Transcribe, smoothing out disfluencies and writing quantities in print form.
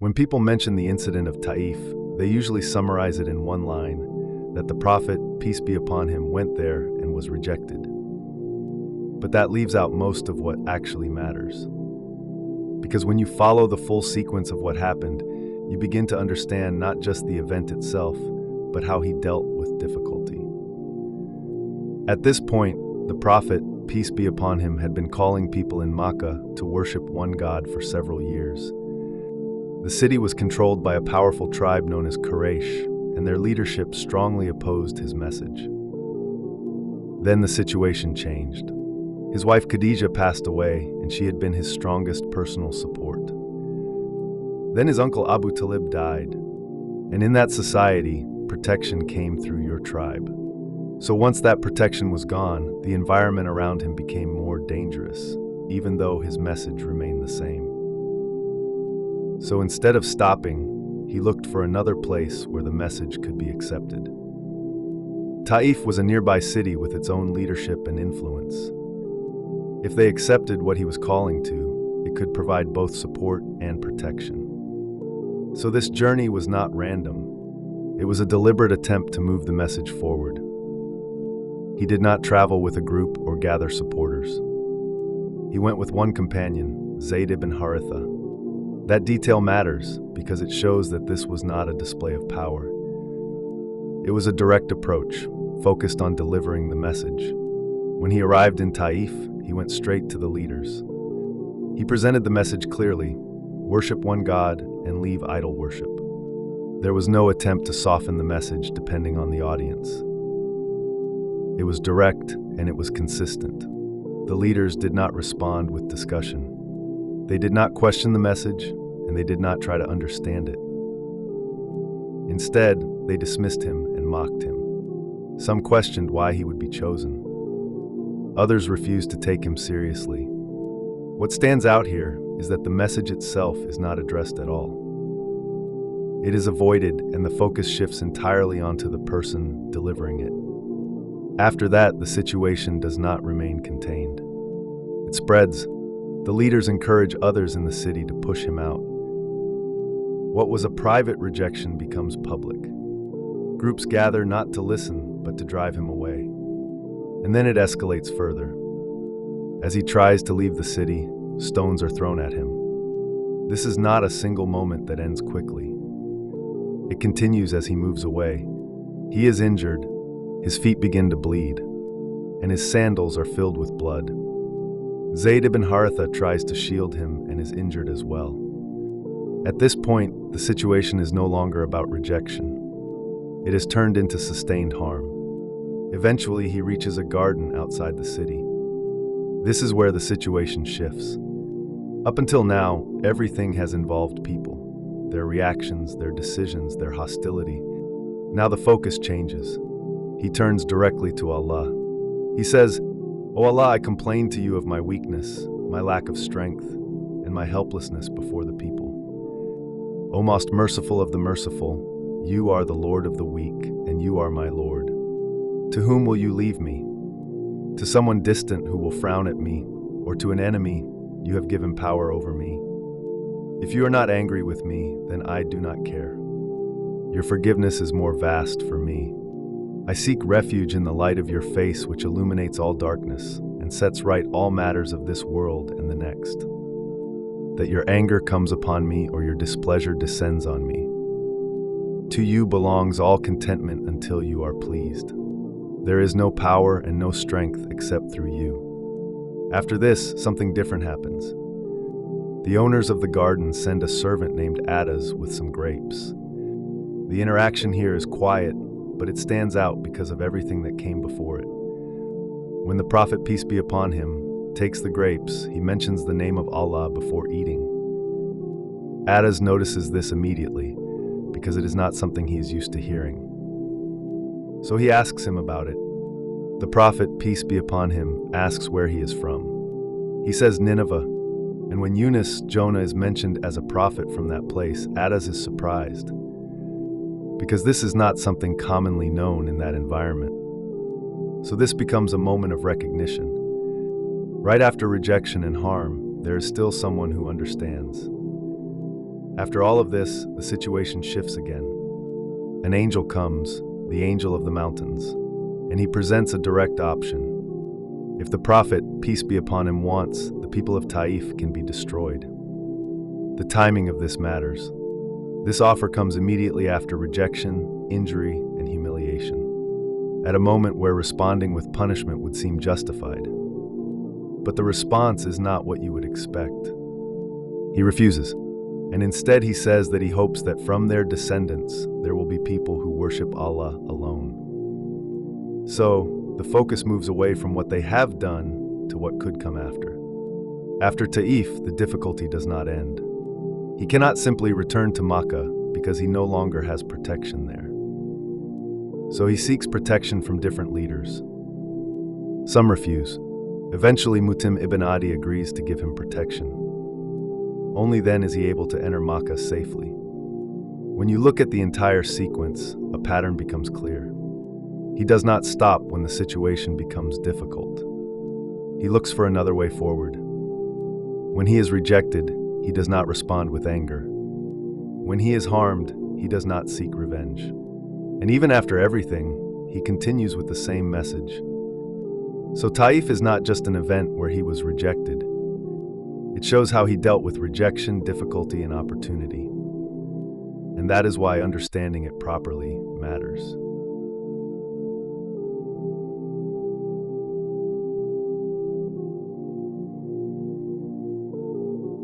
When people mention the incident of Taif, they usually summarize it in one line, that the Prophet, peace be upon him, went there and was rejected. But that leaves out most of what actually matters. Because when you follow the full sequence of what happened, you begin to understand not just the event itself, but how he dealt with difficulty. At this point, the Prophet, peace be upon him, had been calling people in Makkah to worship one God for several years. The city was controlled by a powerful tribe known as Quraysh, and their leadership strongly opposed his message. Then the situation changed. His wife Khadijah passed away, and she had been his strongest personal support. Then his uncle Abu Talib died, and in that society, protection came through your tribe. So once that protection was gone, the environment around him became more dangerous, even though his message remained the same. So instead of stopping, he looked for another place where the message could be accepted. Taif was a nearby city with its own leadership and influence. If they accepted what he was calling to, it could provide both support and protection. So this journey was not random. It was a deliberate attempt to move the message forward. He did not travel with a group or gather supporters. He went with one companion, Zayd ibn Haritha. That detail matters because it shows that this was not a display of power. It was a direct approach, focused on delivering the message. When he arrived in Taif, he went straight to the leaders. He presented the message clearly: worship one God and leave idol worship. There was no attempt to soften the message depending on the audience. It was direct and it was consistent. The leaders did not respond with discussion. They did not question the message, and they did not try to understand it. Instead, they dismissed him and mocked him. Some questioned why he would be chosen. Others refused to take him seriously. What stands out here is that the message itself is not addressed at all. It is avoided, and the focus shifts entirely onto the person delivering it. After that, the situation does not remain contained. It spreads. The leaders encourage others in the city to push him out. What was a private rejection becomes public. Groups gather not to listen, but to drive him away. And then it escalates further. As he tries to leave the city, stones are thrown at him. This is not a single moment that ends quickly. It continues as he moves away. He is injured, his feet begin to bleed, and his sandals are filled with blood. Zayd ibn Haritha tries to shield him and is injured as well. At this point, the situation is no longer about rejection. It has turned into sustained harm. Eventually, he reaches a garden outside the city. This is where the situation shifts. Up until now, everything has involved people, their reactions, their decisions, their hostility. Now the focus changes. He turns directly to Allah. He says, "O Allah, I complain to you of my weakness, my lack of strength, and my helplessness before the people. O most merciful of the merciful, you are the Lord of the weak, and you are my Lord. To whom will you leave me? To someone distant who will frown at me, or to an enemy you have given power over me? If you are not angry with me, then I do not care. Your forgiveness is more vast for me. I seek refuge in the light of your face, which illuminates all darkness and sets right all matters of this world and the next. That your anger comes upon me or your displeasure descends on me. To you belongs all contentment until you are pleased. There is no power and no strength except through you." After this, something different happens. The owners of the garden send a servant named Adas with some grapes. The interaction here is quiet, but it stands out because of everything that came before it. When the Prophet, peace be upon him, takes the grapes, he mentions the name of Allah before eating. Adas notices this immediately, because it is not something he is used to hearing. So he asks him about it. The Prophet, peace be upon him, asks where he is from. He says Nineveh, and when Yunus, Jonah, is mentioned as a prophet from that place, Adas is surprised, because this is not something commonly known in that environment. So this becomes a moment of recognition. Right after rejection and harm, there is still someone who understands. After all of this, the situation shifts again. An angel comes, the angel of the mountains, and he presents a direct option. If the prophet, peace be upon him, wants, the people of Taif can be destroyed. The timing of this matters. This offer comes immediately after rejection, injury, and humiliation, at a moment where responding with punishment would seem justified. But the response is not what you would expect. He refuses, and instead he says that he hopes that from their descendants there will be people who worship Allah alone. So, the focus moves away from what they have done to what could come after. After Taif, the difficulty does not end. He cannot simply return to Makkah because he no longer has protection there. So he seeks protection from different leaders. Some refuse. Eventually, Mutim ibn Adi agrees to give him protection. Only then is he able to enter Makkah safely. When you look at the entire sequence, a pattern becomes clear. He does not stop when the situation becomes difficult. He looks for another way forward. When he is rejected, he does not respond with anger. When he is harmed, he does not seek revenge. And even after everything, he continues with the same message. So Taif is not just an event where he was rejected. It shows how he dealt with rejection, difficulty, and opportunity. And that is why understanding it properly matters.